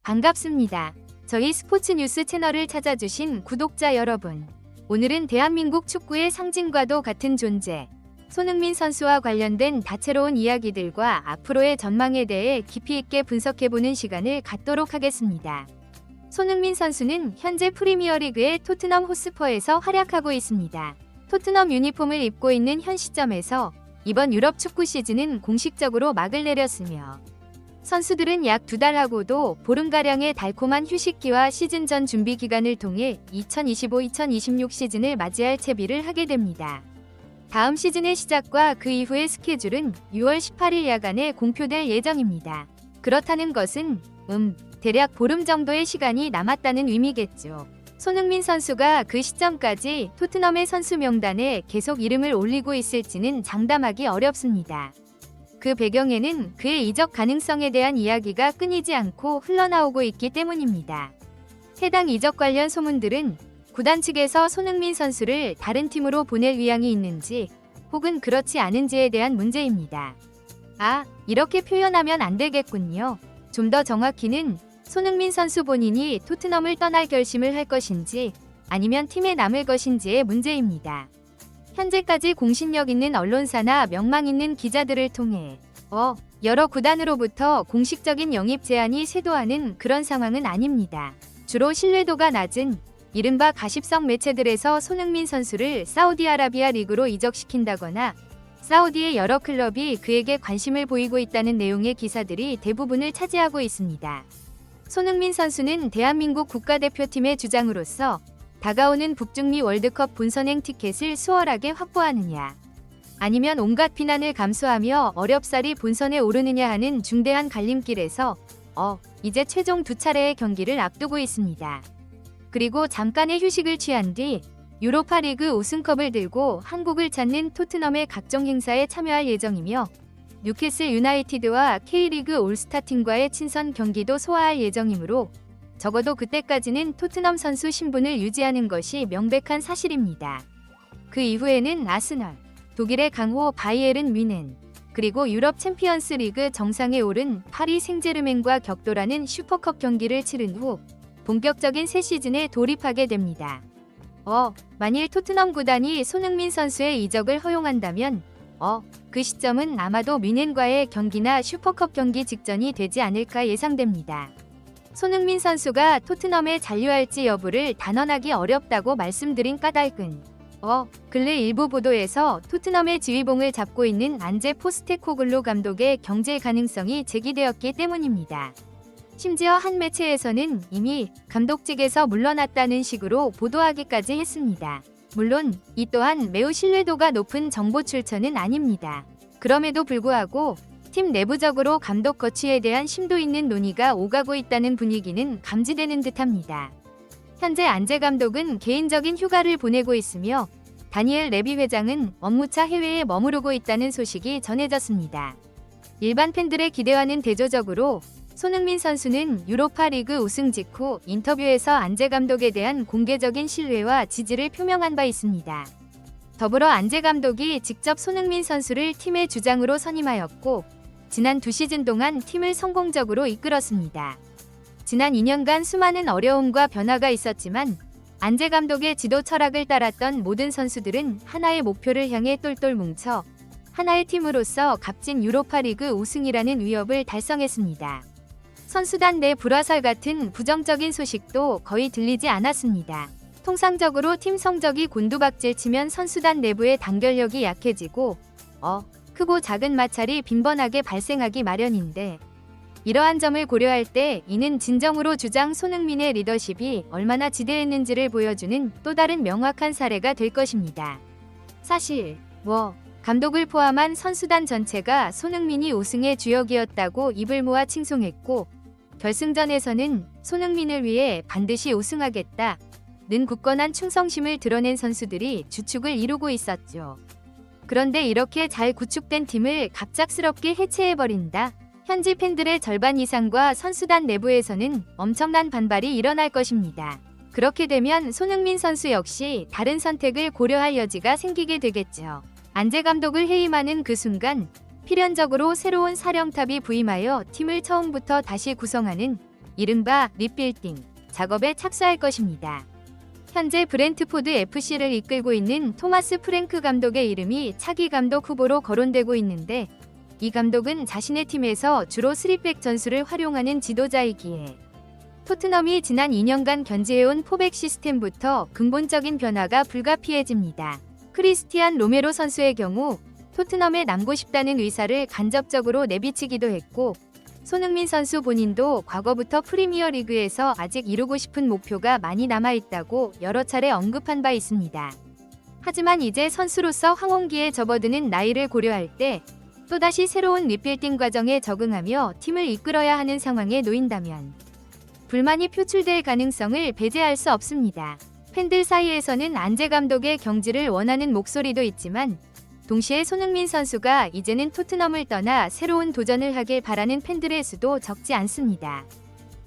반갑습니다. 저희 스포츠 뉴스 채널을 찾아주신 구독자 여러분. 오늘은 대한민국 축구의 상징과도 같은 존재, 손흥민 선수와 관련된 다채로운 이야기들과 앞으로의 전망에 대해 깊이 있게 분석해보는 시간을 갖도록 하겠습니다. 손흥민 선수는 현재 프리미어리그의 토트넘 호스퍼에서 활약하고 있습니다. 토트넘 유니폼을 입고 있는 현 시점에서 이번 유럽 축구 시즌은 공식적으로 막을 내렸으며 선수들은 약 2달 하고도 보름가량의 달콤한 휴식기와 시즌 전 준비 기간을 통해 2025-2026 시즌을 맞이할 채비를 하게 됩니다. 다음 시즌의 시작과 그 이후의 스케줄은 6월 18일 야간에 공표될 예정입니다. 그렇다는 것은 대략 보름 정도의 시간이 남았다는 의미겠죠. 손흥민 선수가 그 시점까지 토트넘의 선수 명단에 계속 이름을 올리고 있을지는 장담하기 어렵습니다. 그 배경에는 그의 이적 가능성에 대한 이야기가 끊이지 않고 흘러나오고 있기 때문입니다. 해당 이적 관련 소문들은 구단 측에서 손흥민 선수를 다른 팀으로 보낼 의향이 있는지 혹은 그렇지 않은지에 대한 문제입니다. 이렇게 표현하면 안 되겠군요. 좀 더 정확히는 손흥민 선수 본인이 토트넘을 떠날 결심을 할 것인지 아니면 팀에 남을 것인지의 문제입니다. 현재까지 공신력 있는 언론사나 명망 있는 기자들을 통해 여러 구단으로부터 공식적인 영입 제안이 쇄도하는 그런 상황은 아닙니다. 주로 신뢰도가 낮은 이른바 가십성 매체들에서 손흥민 선수를 사우디아라비아 리그로 이적시킨다거나 사우디의 여러 클럽이 그에게 관심을 보이고 있다는 내용의 기사들이 대부분을 차지하고 있습니다. 손흥민 선수는 대한민국 국가대표팀의 주장으로서 다가오는 북중미 월드컵 본선행 티켓을 수월하게 확보하느냐, 아니면 온갖 비난을 감수하며 어렵사리 본선에 오르느냐 하는 중대한 갈림길에서 이제 최종 2차례의 경기를 앞두고 있습니다. 그리고 잠깐의 휴식을 취한 뒤 유로파리그 우승컵을 들고 한국을 찾는 토트넘의 각종 행사에 참여할 예정이며 뉴캐슬 유나이티드와 K리그 올스타팀과의 친선 경기도 소화할 예정이므로 적어도 그때까지는 토트넘 선수 신분을 유지하는 것이 명백한 사실입니다. 그 이후에는 아스널, 독일의 강호 바이에른 뮌헨, 그리고 유럽 챔피언스 리그 정상에 오른 파리 생제르맹과 격돌하는 슈퍼컵 경기를 치른 후 본격적인 새 시즌에 돌입하게 됩니다. 만일 토트넘 구단이 손흥민 선수의 이적을 허용한다면 그 시점은 아마도 뮌헨과의 경기나 슈퍼컵 경기 직전이 되지 않을까 예상됩니다. 손흥민 선수가 토트넘에 잔류할지 여부를 단언하기 어렵다고 말씀드린 까닭은 근래 일부 보도에서 토트넘의 지휘봉을 잡고 있는 안제 포스테코글루 감독의 경질 가능성이 제기되었기 때문입니다. 심지어 한 매체에서는 이미 감독직에서 물러났다는 식으로 보도하기까지 했습니다. 물론 이 또한 매우 신뢰도가 높은 정보 출처는 아닙니다. 그럼에도 불구하고 팀 내부적으로 감독 거취에 대한 심도 있는 논의가 오가고 있다는 분위기는 감지되는 듯합니다. 현재 안제 감독은 개인적인 휴가를 보내고 있으며 다니엘 레비 회장은 업무차 해외에 머무르고 있다는 소식이 전해졌습니다. 일반 팬들의 기대와는 대조적으로 손흥민 선수는 유로파리그 우승 직후 인터뷰에서 안제 감독에 대한 공개적인 신뢰와 지지를 표명한 바 있습니다. 더불어 안제 감독이 직접 손흥민 선수를 팀의 주장으로 선임하였고 지난 2시즌 동안 팀을 성공적으로 이끌었습니다. 지난 2년간 수많은 어려움과 변화가 있었지만 안제 감독의 지도 철학을 따랐던 모든 선수들은 하나의 목표를 향해 똘똘 뭉쳐 하나의 팀으로서 값진 유로파리그 우승이라는 위협을 달성했습니다. 선수단 내 불화설 같은 부정적인 소식도 거의 들리지 않았습니다. 통상적으로 팀 성적이 곤두박질치면 선수단 내부의 단결력이 약해지고 크고 작은 마찰이 빈번하게 발생하기 마련인데 이러한 점을 고려할 때 이는 진정으로 주장 손흥민의 리더십이 얼마나 지대했는지를 보여주는 또 다른 명확한 사례가 될 것입니다. 사실 감독을 포함한 선수단 전체가 손흥민이 우승의 주역이었다고 입을 모아 칭송했고 결승전에서는 손흥민을 위해 반드시 우승하겠다는 굳건한 충성심을 드러낸 선수들이 주축을 이루고 있었죠. 그런데 이렇게 잘 구축된 팀을 갑작스럽게 해체해버린다. 현지 팬들의 절반 이상과 선수단 내부에서는 엄청난 반발이 일어날 것입니다. 그렇게 되면 손흥민 선수 역시 다른 선택을 고려할 여지가 생기게 되겠죠. 안제 감독을 해임하는 그 순간 필연적으로 새로운 사령탑이 부임하여 팀을 처음부터 다시 구성하는 이른바 리빌딩 작업에 착수할 것입니다. 현재 브렌트포드 FC를 이끌고 있는 토마스 프랭크 감독의 이름이 차기 감독 후보로 거론되고 있는데, 이 감독은 자신의 팀에서 주로 3백 전술을 활용하는 지도자이기에 토트넘이 지난 2년간 견지해온 포백 시스템부터 근본적인 변화가 불가피해집니다. 크리스티안 로메로 선수의 경우 토트넘에 남고 싶다는 의사를 간접적으로 내비치기도 했고, 손흥민 선수 본인도 과거부터 프리미어리그에서 아직 이루고 싶은 목표가 많이 남아있다고 여러 차례 언급한 바 있습니다. 하지만 이제 선수로서 황혼기에 접어드는 나이를 고려할 때 또다시 새로운 리빌딩 과정에 적응하며 팀을 이끌어야 하는 상황에 놓인다면 불만이 표출될 가능성을 배제할 수 없습니다. 팬들 사이에서는 안제 감독의 경질을 원하는 목소리도 있지만, 동시에 손흥민 선수가 이제는 토트넘을 떠나 새로운 도전을 하길 바라는 팬들의 수도 적지 않습니다.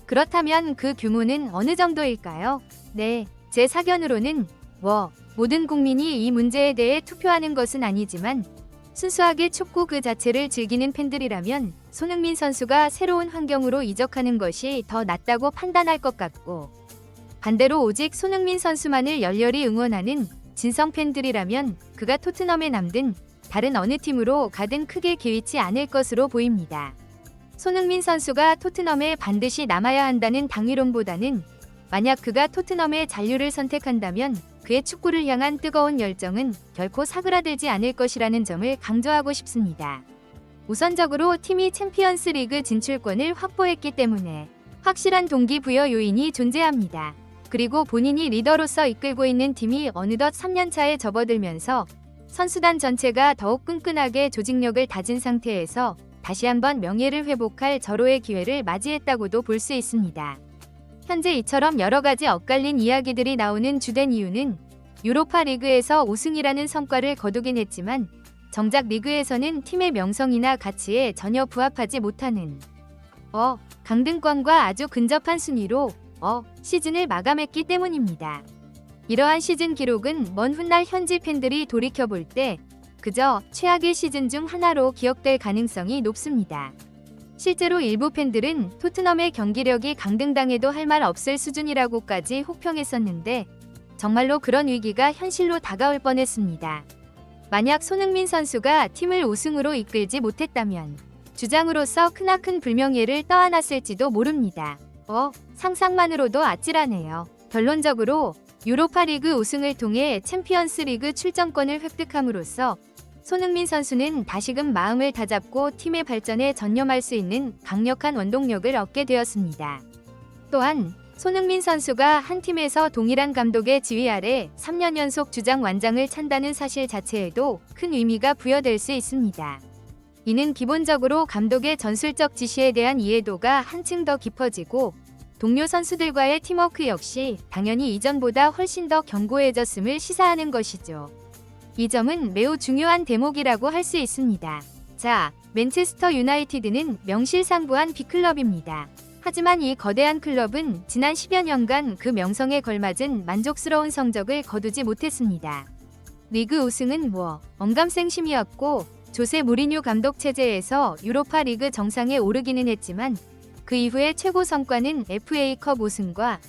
그렇다면 그 규모는 어느 정도일까요? 네, 제 사견으로는 모든 국민이 이 문제에 대해 투표하는 것은 아니지만 순수하게 축구 그 자체를 즐기는 팬들이라면 손흥민 선수가 새로운 환경으로 이적하는 것이 더 낫다고 판단할 것 같고, 반대로 오직 손흥민 선수만을 열렬히 응원하는 진성 팬들이라면 그가 토트넘에 남든 다른 어느 팀으로 가든 크게 개의치 않을 것으로 보입니다. 손흥민 선수가 토트넘에 반드시 남아야 한다는 당위론보다는 만약 그가 토트넘의 잔류를 선택한다면 그의 축구를 향한 뜨거운 열정은 결코 사그라들지 않을 것이라는 점을 강조하고 싶습니다. 우선적으로 팀이 챔피언스 리그 진출권을 확보했기 때문에 확실한 동기부여 요인이 존재합니다. 그리고 본인이 리더로서 이끌고 있는 팀이 어느덧 3년차에 접어들면서 선수단 전체가 더욱 끈끈하게 조직력을 다진 상태에서 다시 한번 명예를 회복할 절호의 기회를 맞이했다고도 볼 수 있습니다. 현재 이처럼 여러 가지 엇갈린 이야기들이 나오는 주된 이유는 유로파 리그에서 우승이라는 성과를 거두긴 했지만 정작 리그에서는 팀의 명성이나 가치에 전혀 부합하지 못하는 강등권과 아주 근접한 순위로 시즌을 마감했기 때문입니다. 이러한 시즌 기록은 먼 훗날 현지 팬들이 돌이켜볼 때 그저 최악의 시즌 중 하나로 기억될 가능성이 높습니다. 실제로 일부 팬들은 토트넘의 경기력이 강등당해도 할 말 없을 수준이라고까지 혹평했었는데, 정말로 그런 위기가 현실로 다가올 뻔했습니다. 만약 손흥민 선수가 팀을 우승으로 이끌지 못했다면 주장으로서 크나큰 불명예를 떠안았을지도 모릅니다. 상상만으로도 아찔하네요. 결론적으로 유로파리그 우승을 통해 챔피언스리그 출전권을 획득함으로써 손흥민 선수는 다시금 마음을 다잡고 팀의 발전에 전념할 수 있는 강력한 원동력을 얻게 되었습니다. 또한 손흥민 선수가 한 팀에서 동일한 감독의 지휘 아래 3년 연속 주장 완장을 찬다는 사실 자체에도 큰 의미가 부여될 수 있습니다. 이는 기본적으로 감독의 전술적 지시에 대한 이해도가 한층 더 깊어지고 동료 선수들과의 팀워크 역시 당연히 이전보다 훨씬 더 견고해졌음을 시사하는 것이죠. 이 점은 매우 중요한 대목이라고 할 수 있습니다. 자, 맨체스터 유나이티드는 명실상부한 빅클럽입니다. 하지만 이 거대한 클럽은 지난 10여 년간 그 명성에 걸맞은 만족스러운 성적을 거두지 못했습니다. 리그 우승은 언감생심이었고 조세 무리뉴 감독 체제에서 유로파 리그 정상에 오르기는 했지만 그 이후의 최고 성과는 FA컵 우승과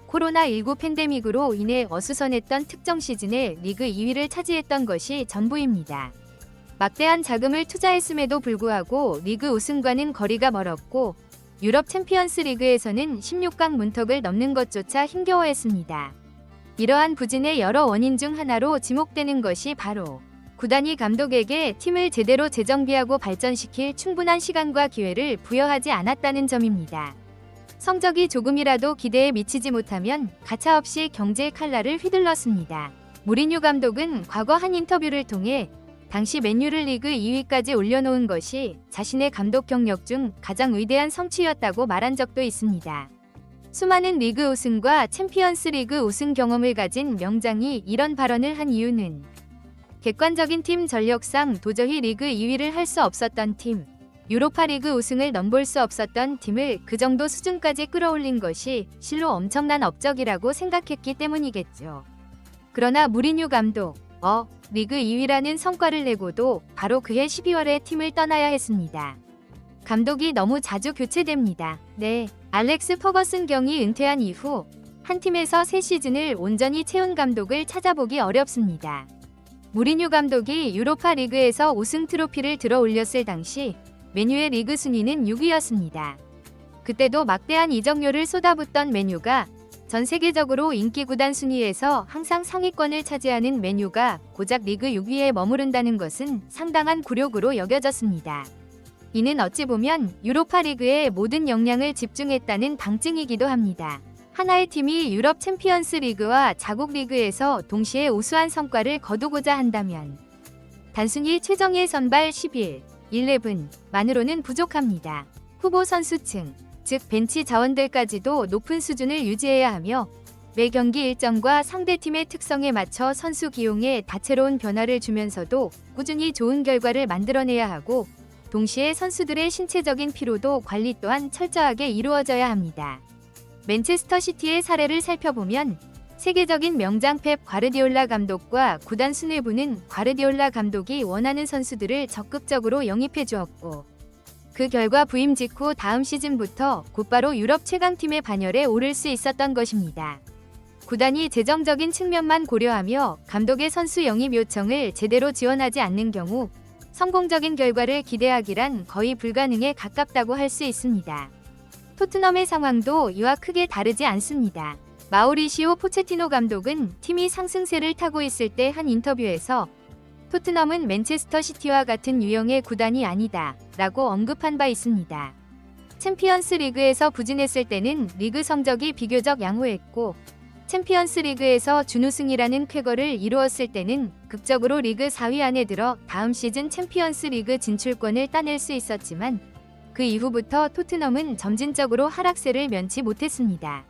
코로나19 팬데믹으로 인해 어수선했던 특정 시즌에 리그 2위를 차지했던 것이 전부입니다. 막대한 자금을 투자했음에도 불구하고 리그 우승과는 거리가 멀었고 유럽 챔피언스 리그에서는 16강 문턱을 넘는 것조차 힘겨워했습니다. 이러한 부진의 여러 원인 중 하나로 지목되는 것이 바로 구단이 감독에게 팀을 제대로 재정비하고 발전시킬 충분한 시간과 기회를 부여하지 않았다는 점입니다. 성적이 조금이라도 기대에 미치지 못하면 가차없이 경제의 칼날을 휘둘렀습니다. 무리뉴 감독은 과거 한 인터뷰를 통해 당시 맨유를 리그 2위까지 올려놓은 것이 자신의 감독 경력 중 가장 위대한 성취였다고 말한 적도 있습니다. 수많은 리그 우승과 챔피언스 리그 우승 경험을 가진 명장이 이런 발언을 한 이유는 객관적인 팀 전력상 도저히 리그 2위를 할 수 없었던 팀, 유로파 리그 우승을 넘볼 수 없었던 팀을 그 정도 수준까지 끌어올린 것이 실로 엄청난 업적이라고 생각했기 때문이겠죠. 그러나 무리뉴 감독, 리그 2위라는 성과를 내고도 바로 그해 12월에 팀을 떠나야 했습니다. 감독이 너무 자주 교체됩니다. 네, 알렉스 퍼거슨 경이 은퇴한 이후 한 팀에서 3시즌을 온전히 채운 감독을 찾아보기 어렵습니다. 무리뉴 감독이 유로파 리그에서 우승 트로피를 들어 올렸을 당시 맨유의 리그 순위는 6위였습니다. 그때도 막대한 이적료를 쏟아붓던 맨유가 전 세계적으로 인기 구단 순위에서 항상 상위권을 차지하는 맨유가 고작 리그 6위에 머무른다는 것은 상당한 굴욕으로 여겨졌습니다. 이는 어찌 보면 유로파 리그에 모든 역량을 집중했다는 방증이기도 합니다. 하나의 팀이 유럽 챔피언스 리그와 자국 리그에서 동시에 우수한 성과를 거두고자 한다면 단순히 최정예 선발 11만으로는 부족합니다. 후보 선수층, 즉 벤치 자원들까지도 높은 수준을 유지해야 하며 매 경기 일정과 상대팀의 특성에 맞춰 선수 기용에 다채로운 변화를 주면서도 꾸준히 좋은 결과를 만들어내야 하고 동시에 선수들의 신체적인 피로도 관리 또한 철저하게 이루어져야 합니다. 맨체스터 시티의 사례를 살펴보면 세계적인 명장 펩 과르디올라 감독과 구단 수뇌부는 과르디올라 감독이 원하는 선수들을 적극적으로 영입해 주었고 그 결과 부임 직후 다음 시즌부터 곧바로 유럽 최강팀의 반열에 오를 수 있었던 것입니다. 구단이 재정적인 측면만 고려하며 감독의 선수 영입 요청을 제대로 지원하지 않는 경우 성공적인 결과를 기대하기란 거의 불가능에 가깝다고 할 수 있습니다. 토트넘의 상황도 이와 크게 다르지 않습니다. 마우리시오 포체티노 감독은 팀이 상승세를 타고 있을 때 한 인터뷰에서 토트넘은 맨체스터 시티와 같은 유형의 구단이 아니다 라고 언급한 바 있습니다. 챔피언스 리그에서 부진했을 때는 리그 성적이 비교적 양호했고 챔피언스 리그에서 준우승이라는 쾌거를 이루었을 때는 극적으로 리그 4위 안에 들어 다음 시즌 챔피언스 리그 진출권을 따낼 수 있었지만 그 이후부터 토트넘은 점진적으로 하락세를 면치 못했습니다.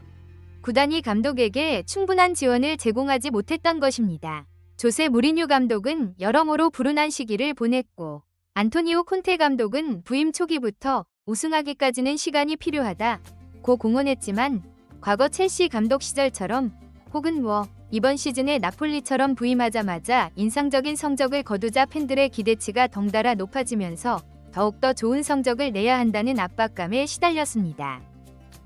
구단이 감독에게 충분한 지원을 제공하지 못했던 것입니다. 조세 무리뉴 감독은 여러모로 불운한 시기를 보냈고 안토니오 콘테 감독은 부임 초기부터 우승하기까지는 시간이 필요하다고 공언했지만 과거 첼시 감독 시절처럼 혹은 이번 시즌에 나폴리처럼 부임하자마자 인상적인 성적을 거두자 팬들의 기대치가 덩달아 높아지면서 더욱더 좋은 성적을 내야 한다는 압박감에 시달렸습니다.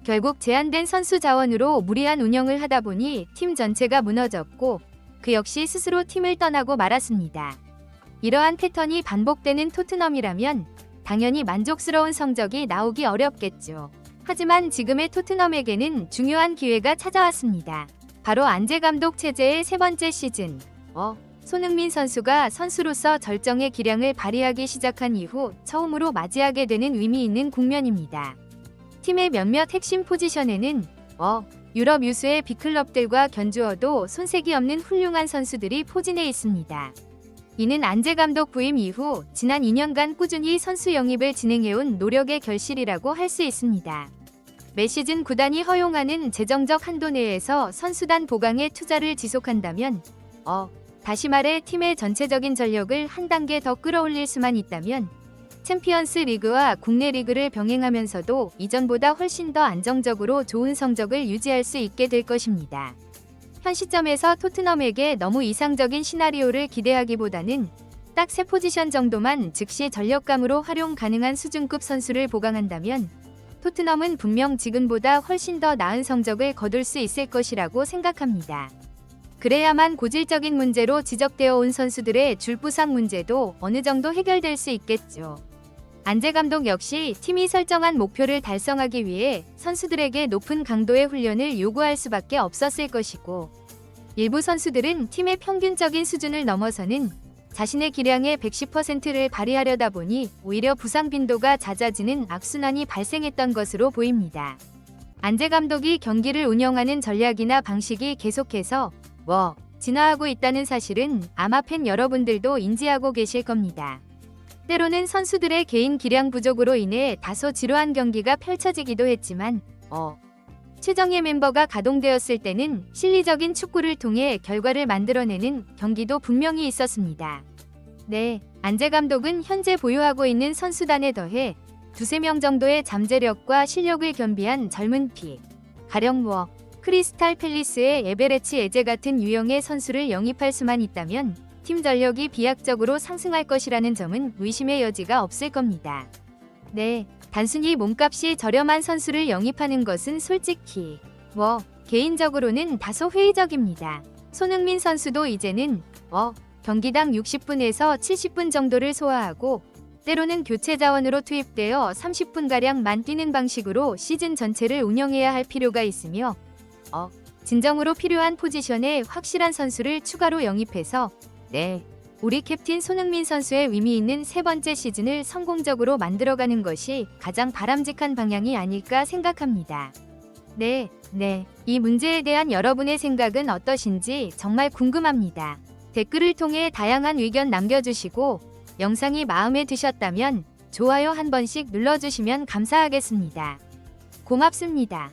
결국 제한된 선수 자원으로 무리한 운영을 하다 보니 팀 전체가 무너졌고 그 역시 스스로 팀을 떠나고 말았습니다. 이러한 패턴이 반복되는 토트넘이라면 당연히 만족스러운 성적이 나오기 어렵겠죠. 하지만 지금의 토트넘에게는 중요한 기회가 찾아왔습니다. 바로 안제 감독 체제의 세 번째 시즌. 손흥민 선수가 선수로서 절정의 기량을 발휘하기 시작한 이후 처음으로 맞이하게 되는 의미 있는 국면입니다. 팀의 몇몇 핵심 포지션에는 유럽 유수의 빅클럽들과 견주어도 손색이 없는 훌륭한 선수들이 포진해 있습니다. 이는 안제 감독 부임 이후 지난 2년간 꾸준히 선수 영입을 진행해온 노력의 결실이라고 할 수 있습니다. 매 시즌 구단이 허용하는 재정적 한도 내에서 선수단 보강에 투자를 지속한다면 다시 말해 팀의 전체적인 전력을 한 단계 더 끌어올릴 수만 있다면 챔피언스 리그와 국내 리그를 병행하면서도 이전보다 훨씬 더 안정적으로 좋은 성적을 유지할 수 있게 될 것입니다. 현 시점에서 토트넘에게 너무 이상적인 시나리오를 기대하기보다는 딱 3포지션 정도만 즉시 전력감으로 활용 가능한 수준급 선수를 보강한다면 토트넘은 분명 지금보다 훨씬 더 나은 성적을 거둘 수 있을 것이라고 생각합니다. 그래야만 고질적인 문제로 지적되어 온 선수들의 줄부상 문제도 어느 정도 해결될 수 있겠죠. 안제 감독 역시 팀이 설정한 목표를 달성하기 위해 선수들에게 높은 강도의 훈련을 요구할 수밖에 없었을 것이고 일부 선수들은 팀의 평균적인 수준을 넘어서는 자신의 기량의 110%를 발휘하려다 보니 오히려 부상 빈도가 잦아지는 악순환이 발생했던 것으로 보입니다. 안제 감독이 경기를 운영하는 전략이나 방식이 계속해서 진화하고 있다는 사실은 아마 팬 여러분들도 인지하고 계실 겁니다. 때로는 선수들의 개인 기량 부족으로 인해 다소 지루한 경기가 펼쳐지기도 했지만 최정예 멤버가 가동되었을 때는 실리적인 축구를 통해 결과를 만들어내는 경기도 분명히 있었습니다. 안제 감독은 현재 보유하고 있는 선수단에 더해 2~3명 정도의 잠재력과 실력을 겸비한 젊은 피, 가령 크리스탈 팰리스의 에베레치 에제 같은 유형의 선수를 영입할 수만 있다면 팀 전력이 비약적으로 상승할 것이라는 점은 의심의 여지가 없을 겁니다. 네, 단순히 몸값이 저렴한 선수를 영입하는 것은 솔직히 개인적으로는 다소 회의적입니다. 손흥민 선수도 이제는 경기당 60분에서 70분 정도를 소화하고 때로는 교체 자원으로 투입되어 30분가량만 뛰는 방식으로 시즌 전체를 운영해야 할 필요가 있으며 진정으로 필요한 포지션에 확실한 선수를 추가로 영입해서 우리 캡틴 손흥민 선수의 의미 있는 세 번째 시즌을 성공적으로 만들어가는 것이 가장 바람직한 방향이 아닐까 생각합니다. 네, 이 문제에 대한 여러분의 생각은 어떠신지 정말 궁금합니다. 댓글을 통해 다양한 의견 남겨주시고 영상이 마음에 드셨다면 좋아요 한 번씩 눌러주시면 감사하겠습니다. 고맙습니다.